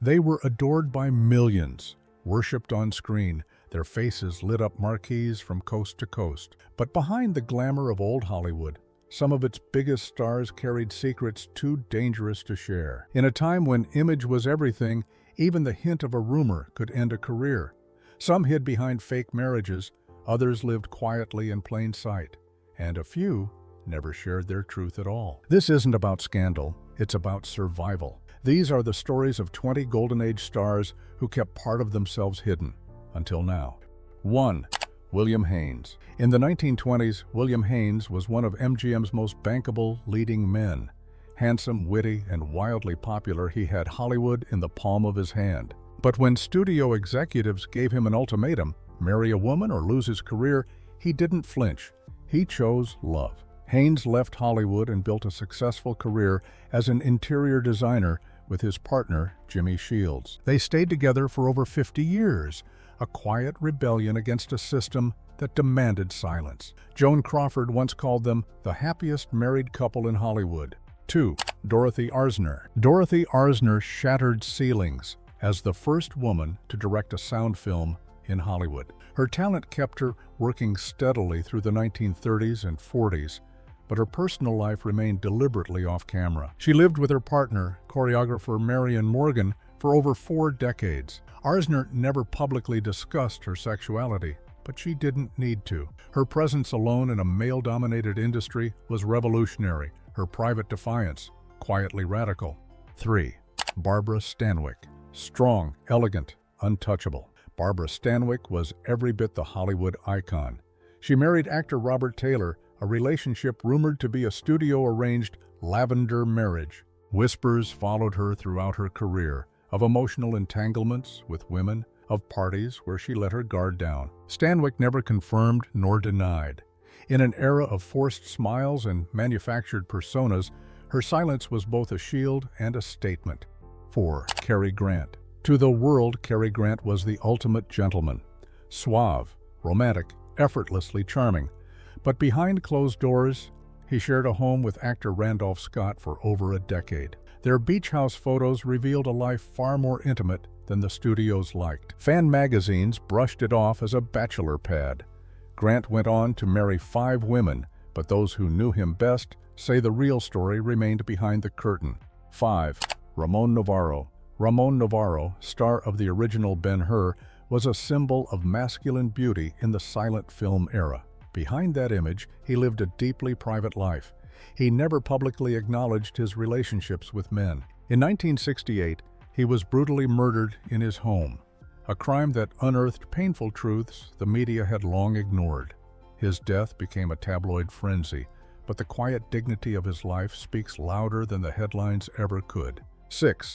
They were adored by millions, worshipped on screen, their faces lit up marquees from coast to coast. But behind the glamour of old Hollywood, some of its biggest stars carried secrets too dangerous to share. In a time when image was everything, even the hint of a rumor could end a career. Some hid behind fake marriages, others lived quietly in plain sight, and a few never shared their truth at all. This isn't about scandal, it's about survival. These are the stories of 20 Golden Age stars who kept part of themselves hidden, until now. 1. William Haines. In the 1920s, William Haines was one of MGM's most bankable leading men. Handsome, witty, and wildly popular, he had Hollywood in the palm of his hand. But when studio executives gave him an ultimatum, marry a woman or lose his career, he didn't flinch. He chose love. Haines left Hollywood and built a successful career as an interior designer with his partner, Jimmy Shields. They stayed together for over 50 years, a quiet rebellion against a system that demanded silence. Joan Crawford once called them the happiest married couple in Hollywood. 2. Dorothy Arzner. Dorothy Arzner shattered ceilings as the first woman to direct a sound film in Hollywood. Her talent kept her working steadily through the 1930s and 40s, but her personal life remained deliberately off camera. She lived with her partner, choreographer Marion Morgan, for over 4 decades. Arzner never publicly discussed her sexuality, but she didn't need to. Her presence alone in a male-dominated industry was revolutionary, her private defiance quietly radical. 3. Barbara Stanwyck. Strong, elegant, untouchable. Barbara Stanwyck was every bit the Hollywood icon. She married actor Robert Taylor, a relationship rumored to be a studio-arranged lavender marriage. Whispers followed her throughout her career, of emotional entanglements with women, of parties where she let her guard down. Stanwyck never confirmed nor denied. In an era of forced smiles and manufactured personas, her silence was both a shield and a statement. 4. Cary Grant. To the world, Cary Grant was the ultimate gentleman. Suave, romantic, effortlessly charming. But behind closed doors, he shared a home with actor Randolph Scott for over a decade. Their beach house photos revealed a life far more intimate than the studios liked. Fan magazines brushed it off as a bachelor pad. Grant went on to marry 5 women, but those who knew him best say the real story remained behind the curtain. 5. Ramon Novarro. Ramon Novarro, star of the original Ben-Hur, was a symbol of masculine beauty in the silent film era. Behind that image, he lived a deeply private life. He never publicly acknowledged his relationships with men. In 1968, he was brutally murdered in his home, a crime that unearthed painful truths the media had long ignored. His death became a tabloid frenzy, but the quiet dignity of his life speaks louder than the headlines ever could. 6.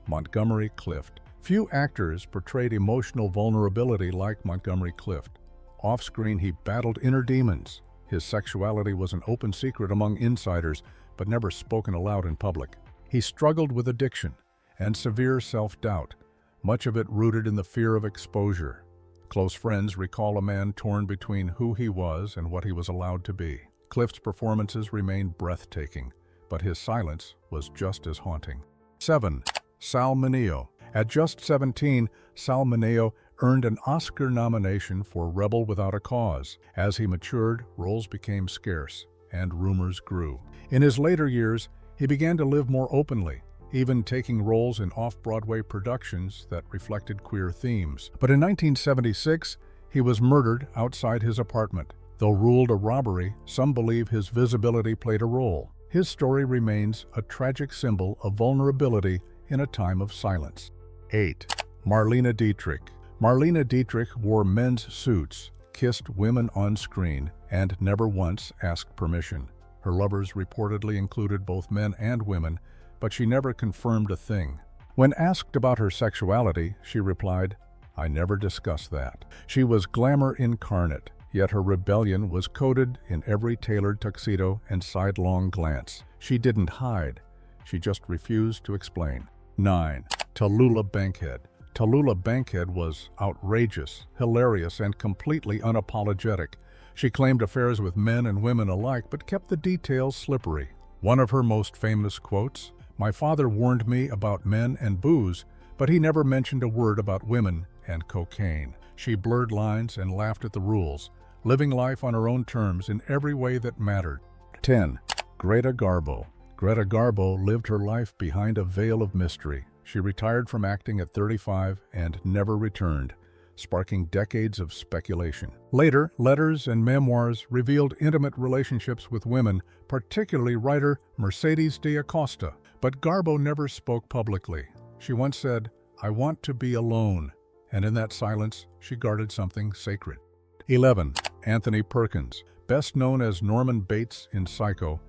Montgomery Clift. Few actors portrayed emotional vulnerability like Montgomery Clift. Off-screen, he battled inner demons. His sexuality was an open secret among insiders, but never spoken aloud in public. He struggled with addiction and severe self-doubt, much of it rooted in the fear of exposure. Close friends recall a man torn between who he was and what he was allowed to be. Clift's performances remained breathtaking, but his silence was just as haunting. 7. Sal Mineo. At just 17, Sal Mineo earned an Oscar nomination for Rebel Without a Cause. As he matured, roles became scarce, and rumors grew. In his later years, he began to live more openly, even taking roles in off-Broadway productions that reflected queer themes. But in 1976, he was murdered outside his apartment. Though ruled a robbery, some believe his visibility played a role. His story remains a tragic symbol of vulnerability in a time of silence. 8. Marlene Dietrich. Marlene Dietrich wore men's suits, kissed women on screen, and never once asked permission. Her lovers reportedly included both men and women, but she never confirmed a thing. When asked about her sexuality, she replied, "I never discussed that." She was glamour incarnate, yet her rebellion was coded in every tailored tuxedo and sidelong glance. She didn't hide, she just refused to explain. 9. Tallulah Bankhead. Tallulah Bankhead was outrageous, hilarious, and completely unapologetic. She claimed affairs with men and women alike, but kept the details slippery. One of her most famous quotes, "My father warned me about men and booze, but he never mentioned a word about women and cocaine. She blurred lines and laughed at the rules, living life on her own terms in every way that mattered. 10. Greta Garbo. Greta Garbo lived her life behind a veil of mystery. She retired from acting at 35 and never returned, sparking decades of speculation. Later, letters and memoirs revealed intimate relationships with women, particularly writer Mercedes de Acosta. But Garbo never spoke publicly. She once said, "I want to be alone," and in that silence, she guarded something sacred. 11. Anthony Perkins. Best known as Norman Bates in Psycho,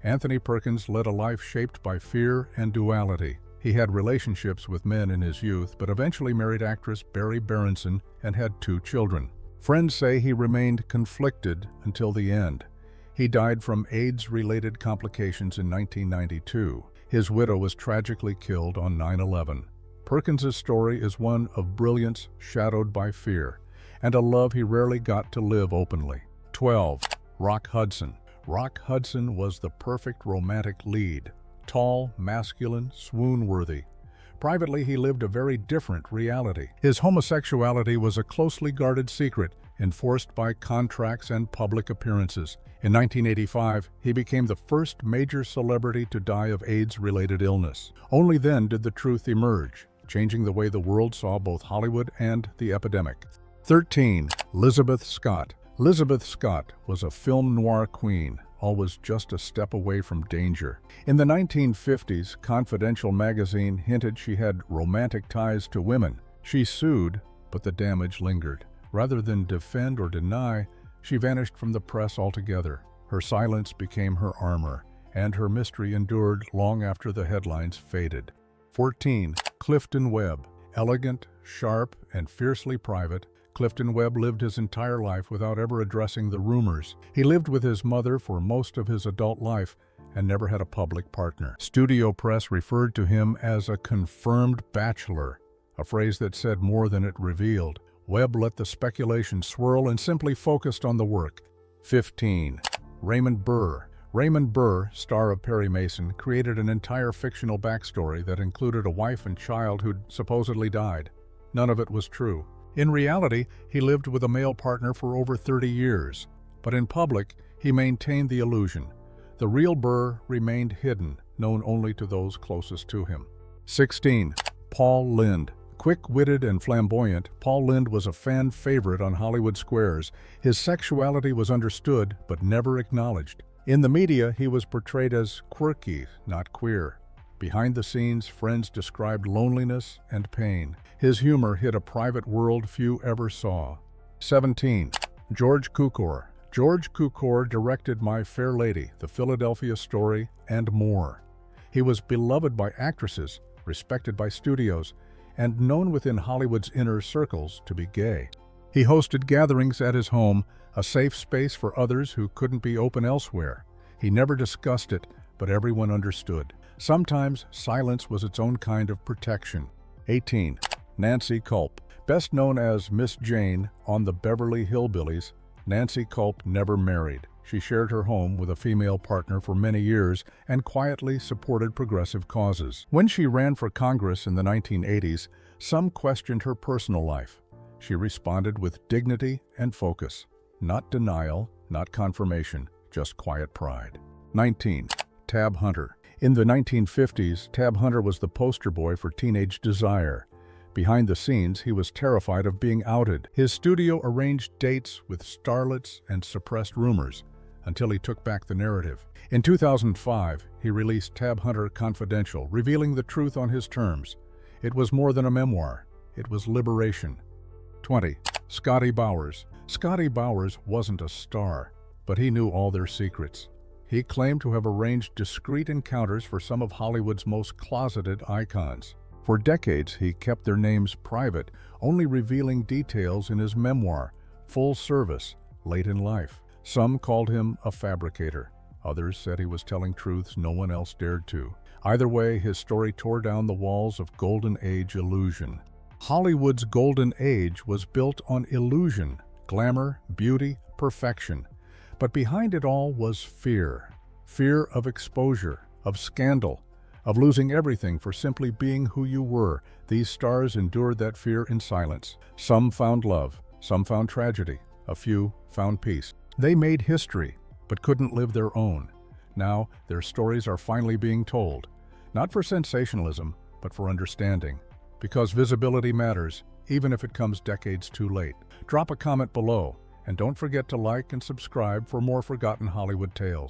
Anthony Perkins led a life shaped by fear and duality. He had relationships with men in his youth, but eventually married actress Barry Berenson and had 2 children. Friends say he remained conflicted until the end. He died from AIDS-related complications in 1992. His widow was tragically killed on 9/11. Perkins's story is one of brilliance shadowed by fear, and a love he rarely got to live openly. 12. Rock Hudson. Rock Hudson was the perfect romantic lead. Tall, masculine, swoon-worthy. Privately, he lived a very different reality. His homosexuality was a closely guarded secret, enforced by contracts and public appearances. In 1985, he became the first major celebrity to die of AIDS-related illness. Only then did the truth emerge, changing the way the world saw both Hollywood and the epidemic. 13. Lizabeth Scott. Lizabeth Scott was a film noir queen, always just a step away from danger. In the 1950s, Confidential magazine hinted she had romantic ties to women. She sued, but the damage lingered. Rather than defend or deny, she vanished from the press altogether. Her silence became her armor, and her mystery endured long after the headlines faded. 14. Clifton Webb. Elegant, sharp, and fiercely private, Clifton Webb lived his entire life without ever addressing the rumors. He lived with his mother for most of his adult life and never had a public partner. Studio press referred to him as a confirmed bachelor, a phrase that said more than it revealed. Webb let the speculation swirl and simply focused on the work. 15. Raymond Burr. Raymond Burr, star of Perry Mason, created an entire fictional backstory that included a wife and child who'd supposedly died. None of it was true. In reality, he lived with a male partner for over 30 years, but in public, he maintained the illusion. The real Burr remained hidden, known only to those closest to him. 16. Paul Lynde. Quick-witted and flamboyant, Paul Lynde was a fan favorite on Hollywood squares. His sexuality was understood, but never acknowledged. In the media, he was portrayed as quirky, not queer. Behind the scenes, friends described loneliness and pain. His humor hid a private world few ever saw. 17. George Cukor. George Cukor directed My Fair Lady, The Philadelphia Story, and more. He was beloved by actresses, respected by studios, and known within Hollywood's inner circles to be gay. He hosted gatherings at his home, a safe space for others who couldn't be open elsewhere. He never discussed it, but everyone understood. Sometimes silence was its own kind of protection. 18. Nancy Kulp. Best known as Miss Jane on the Beverly Hillbillies, Nancy Kulp never married. She shared her home with a female partner for many years and quietly supported progressive causes. When she ran for Congress in the 1980s, some questioned her personal life. She responded with dignity and focus. Not denial, not confirmation, just quiet pride. 19. Tab Hunter. In the 1950s, Tab Hunter was the poster boy for teenage desire. Behind the scenes, he was terrified of being outed. His studio arranged dates with starlets and suppressed rumors until he took back the narrative. In 2005, he released Tab Hunter Confidential, revealing the truth on his terms. It was more than a memoir. It was liberation. 20. Scotty Bowers. Scotty Bowers wasn't a star, but he knew all their secrets. He claimed to have arranged discreet encounters for some of Hollywood's most closeted icons. For decades, he kept their names private, only revealing details in his memoir, Full Service, late in life. Some called him a fabricator. Others said he was telling truths no one else dared to. Either way, his story tore down the walls of Golden Age illusion. Hollywood's Golden Age was built on illusion, glamour, beauty, perfection. But behind it all was fear. Fear of exposure, of scandal, of losing everything for simply being who you were. These stars endured that fear in silence. Some found love, some found tragedy, a few found peace. They made history, but couldn't live their own. Now, their stories are finally being told, not for sensationalism, but for understanding. Because visibility matters, even if it comes decades too late. Drop a comment below, and don't forget to like and subscribe for more forgotten Hollywood tales.